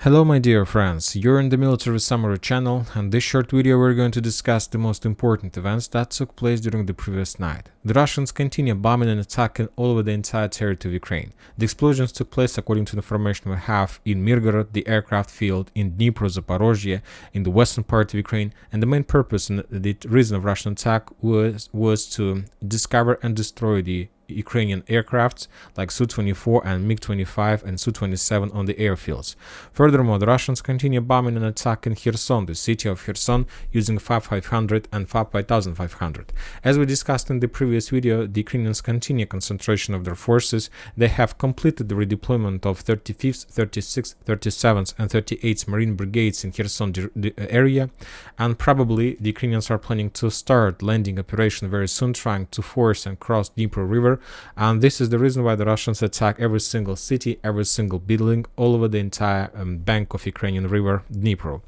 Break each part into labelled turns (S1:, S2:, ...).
S1: Hello my dear friends, you're in the Military Summary channel, and this short video we're going to discuss the most important events that took place during the previous night. The Russians continue bombing and attacking all over the entire territory of Ukraine. The explosions took place, according to the information we have, in Mirgorod, the aircraft field, in Dnipro, Zaporozhye, in the western part of Ukraine, and the main purpose and the reason of Russian attack was to discover and destroy the Ukrainian aircrafts like Su-24 and MiG-25 and Su-27 on the airfields. Furthermore, the Russians continue bombing and attacking Kherson, the city of Kherson, using FAB-500 and FAB-1500. As we discussed in the previous video, the Ukrainians continue concentration of their forces. They have completed the redeployment of 35th, 36th, 37th and 38th Marine Brigades in Kherson area, and probably the Ukrainians are planning to start landing operation very soon, trying to force and cross Dnipro River. And this is the reason why the Russians attack every single city, every single building, all over the entire bank of Ukrainian river Dnipro.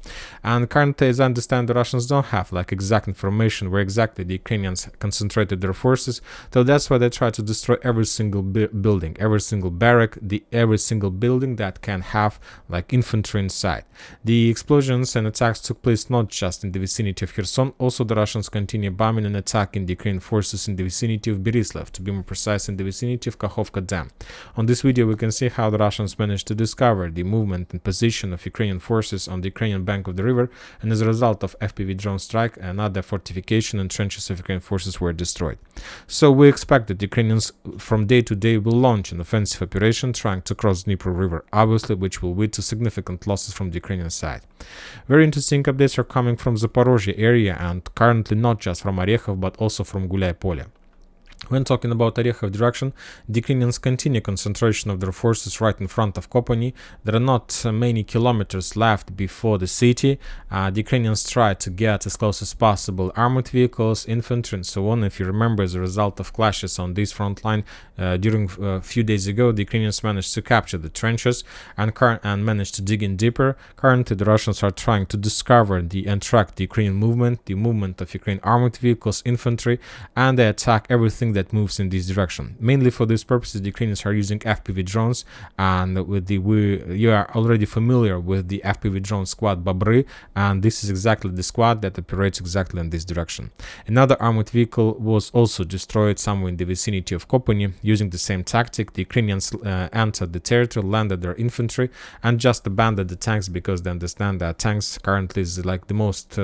S1: And currently, as I understand, the Russians don't have exact information where exactly the Ukrainians concentrated their forces, so that's why they try to destroy every single building, every single barrack, every single building that can have infantry inside. The explosions and attacks took place not just in the vicinity of Kherson, also the Russians continue bombing and attacking the Ukrainian forces in the vicinity of Berislav, to be more precise, in the vicinity of Kakhovka Dam. On this video we can see how the Russians managed to discover the movement and position of Ukrainian forces on the Ukrainian bank of the river, and as a result of FPV drone strike, another fortification and trenches of Ukrainian forces were destroyed. So we expect that Ukrainians from day to day will launch an offensive operation trying to cross Dnipro River, obviously, which will lead to significant losses from the Ukrainian side. Very interesting updates are coming from Zaporozhye area, and currently not just from Orekhov but also from Gulyai-Polye. When talking about Orekhov direction, the Ukrainians continue concentration of their forces right in front of Kopany. There are not many kilometers left before the city. The Ukrainians try to get as close as possible armored vehicles, infantry and so on. If you remember, as a result of clashes on this front line during a few days ago, the Ukrainians managed to capture the trenches and managed to dig in deeper. Currently, the Russians are trying to discover and track the Ukrainian movement, the movement of Ukrainian armored vehicles, infantry, and they attack everything that moves in this direction. Mainly for this purposes, the Ukrainians are using FPV drones, and you are already familiar with the FPV drone squad Babry, and this is exactly the squad that operates exactly in this direction. Another armored vehicle was also destroyed somewhere in the vicinity of Kopany using the same tactic. The Ukrainians entered the territory, landed their infantry, and just abandoned the tanks because they understand that tanks currently is the most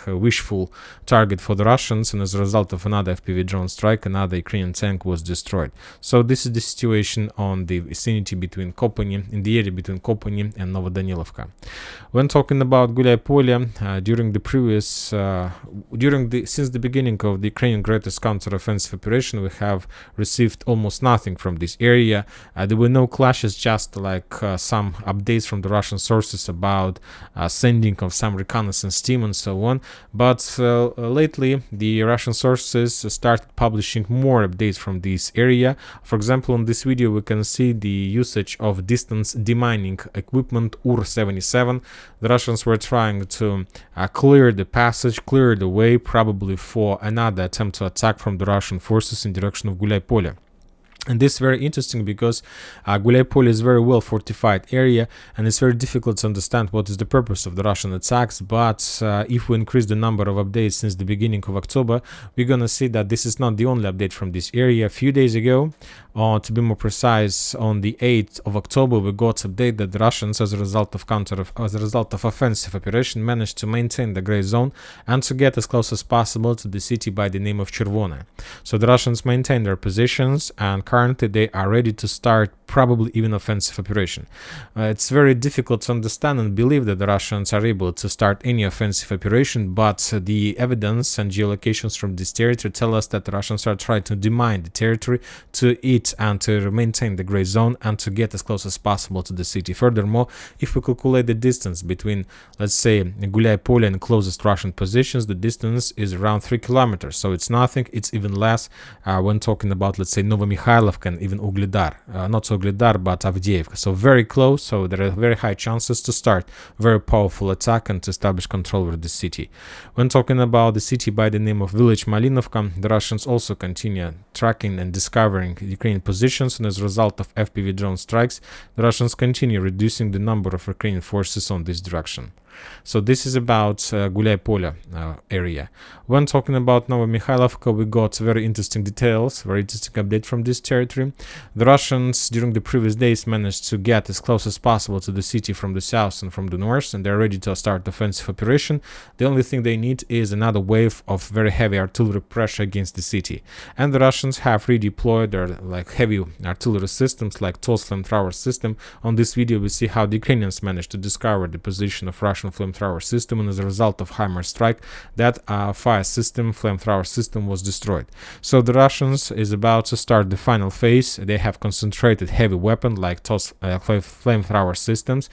S1: wishful target for the Russians, and as a result of another FPV drone strike, another Ukrainian tank was destroyed. So this is the situation on the vicinity between Kopany, in the area between Kopany and Novodanilovka. When talking about Gulyai-Polye, since the beginning of the Ukrainian greatest counter-offensive operation, we have received almost nothing from this area. There were no clashes, just some updates from the Russian sources about sending of some reconnaissance team and so on. But lately, the Russian sources started publishing more updates from this area. For example, on this video we can see the usage of distance demining equipment UR-77. The Russians were trying to clear the passage, clear the way, probably for another attempt to attack from the Russian forces in direction of Gulyai-Polye. And this is very interesting because Gulyai-Polye is a very well fortified area, and it's very difficult to understand what is the purpose of the Russian attacks. But if we increase the number of updates since the beginning of October, we're gonna see that this is not the only update from this area. A few days ago, to be more precise, on the 8th of October, we got update that the Russians, as a result of offensive operation, managed to maintain the gray zone and to get as close as possible to the city by the name of Chervone. So the Russians maintain their positions, and currently they are ready to start probably even offensive operation. It's very difficult to understand and believe that the Russians are able to start any offensive operation, but the evidence and geolocations from this territory tell us that the Russians are trying to demine the territory, to eat and to maintain the gray zone and to get as close as possible to the city. Furthermore, if we calculate the distance between, let's say, Gulyai-Polye and closest Russian positions, the distance is around 3 kilometers. So it's nothing, it's even less when talking about, let's say, Novomikhailov and even Ugledar. Not so Soledar, but Avdiivka. So very close, so there are very high chances to start very powerful attack and to establish control over the city. When talking about the city by the name of village Malinovka, the Russians also continue tracking and discovering Ukrainian positions, and as a result of FPV drone strikes, the Russians continue reducing the number of Ukrainian forces on this direction. So this is about Gulay Polya area. When talking about Novomikhailivka, we got very interesting details, very interesting update from this territory. The Russians during the previous days managed to get as close as possible to the city from the south and from the north, and they're ready to start offensive operation. The only thing they need is another wave of very heavy artillery pressure against the city. And the Russians have redeployed their heavy artillery systems like TOS flamethrower system. On this video we see how the Ukrainians managed to discover the position of Russian flamethrower system, and as a result of HIMARS strike, that flamethrower system was destroyed. So the Russians is about to start the final phase. They have concentrated heavy weapon like TOS flamethrower systems.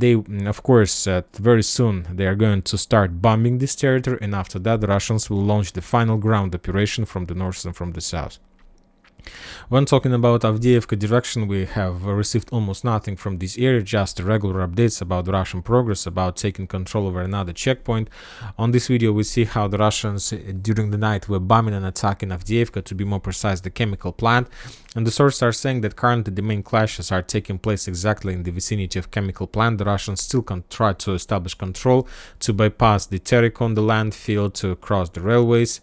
S1: They of course very soon they are going to start bombing this territory, and after that the Russians will launch the final ground operation from the north and from the south. When talking about Avdiivka direction, we have received almost nothing from this area, just regular updates about the Russian progress, about taking control over another checkpoint. On this video we see how the Russians during the night were bombing and attacking Avdiivka, to be more precise the chemical plant, and the sources are saying that currently the main clashes are taking place exactly in the vicinity of chemical plant. The Russians still try to establish control, to bypass the Terikon, the landfill, to cross the railways,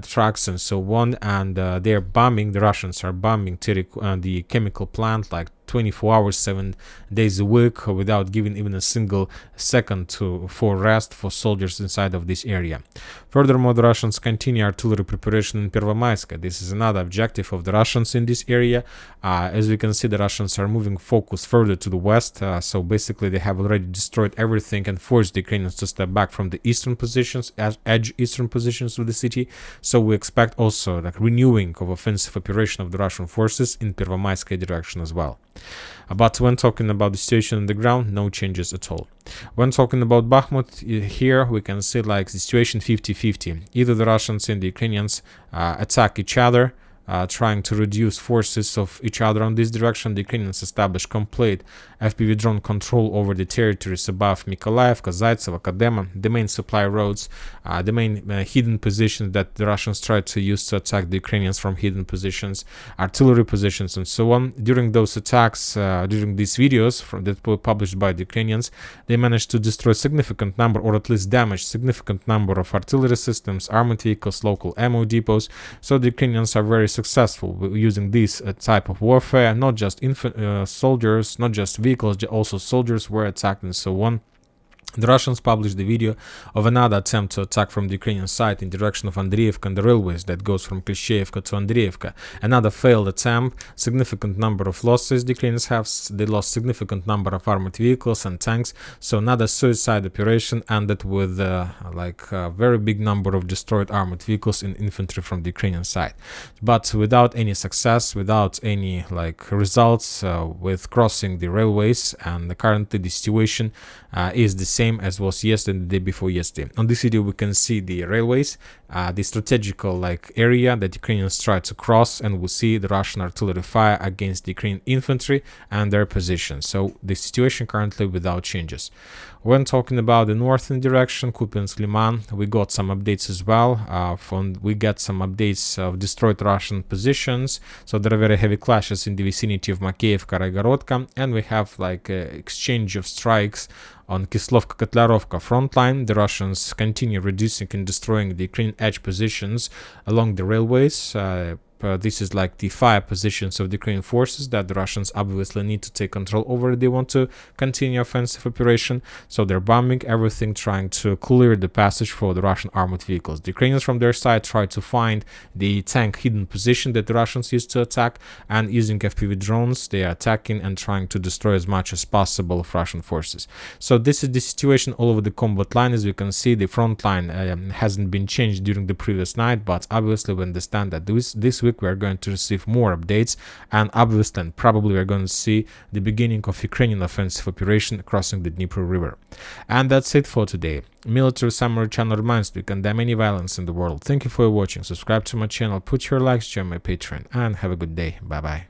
S1: tracks and so on, and they're bombing, the Russians are bombing the chemical plant like 24 hours, 7 days a week, without giving even a single second for rest for soldiers inside of this area. Furthermore, the Russians continue artillery preparation in Pervomaiska. This is another objective of the Russians in this area. As we can see, the Russians are moving focus further to the west, so basically they have already destroyed everything and forced the Ukrainians to step back from the eastern positions, edge eastern positions of the city. So we expect also renewing of offensive operation of the Russian forces in Pervomaiska direction as well. But when talking about the situation on the ground, no changes at all. When talking about Bakhmut, here we can see the situation 50-50. Either the Russians and the Ukrainians attack each other, trying to reduce forces of each other on this direction. The Ukrainians establish complete FPV drone control over the territories above Mykolaiv, Zaitsev, Akadema, the main supply roads, the main hidden positions that the Russians try to use to attack the Ukrainians from hidden positions, artillery positions, and so on. During those attacks, during these videos that were published by the Ukrainians, they managed to destroy significant number, or at least damage significant number of artillery systems, armored vehicles, local ammo depots. So the Ukrainians are very successful using this type of warfare. Not just soldiers, not just vehicles, also soldiers were attacked and so on. The Russians published the video of another attempt to attack from the Ukrainian side in direction of Andriivka and the railways that goes from Klishchevka to Andriivka. Another failed attempt, significant number of losses the Ukrainians have. They lost significant number of armored vehicles and tanks. So another suicide operation ended with a very big number of destroyed armored vehicles and infantry from the Ukrainian side. But without any success, without any results with crossing the railways, and currently the situation is the same as was yesterday and the day before yesterday. On this video we can see the railways, the strategical area that Ukrainians try to cross, and we see the Russian artillery fire against the Ukrainian infantry and their position. So the situation currently without changes. When talking about the northern direction, Kupiansk, Liman, we got some updates as well. We get some updates of destroyed Russian positions. So there are very heavy clashes in the vicinity of Makeyevka, Raigorodka, and we have exchange of strikes on Kislovka-Kotlarovka front line. The Russians continue reducing and destroying the Ukrainian edge positions along the railways. This is the fire positions of the Ukrainian forces that the Russians obviously need to take control over. They want to continue offensive operation, so they're bombing everything, trying to clear the passage for the Russian armored vehicles. The Ukrainians from their side try to find the tank hidden position that the Russians used to attack, and using FPV drones they are attacking and trying to destroy as much as possible of Russian forces. So this is the situation all over the combat line. As you can see, the front line hasn't been changed during the previous night, but obviously we understand that this week we are going to receive more updates, and obviously and probably we are going to see the beginning of Ukrainian offensive operation crossing the Dnieper River. And that's it for today. Military Summary channel reminds you to condemn any violence in the world. Thank you for watching. Subscribe to my channel, put your likes, join my Patreon, and have a good day. Bye bye.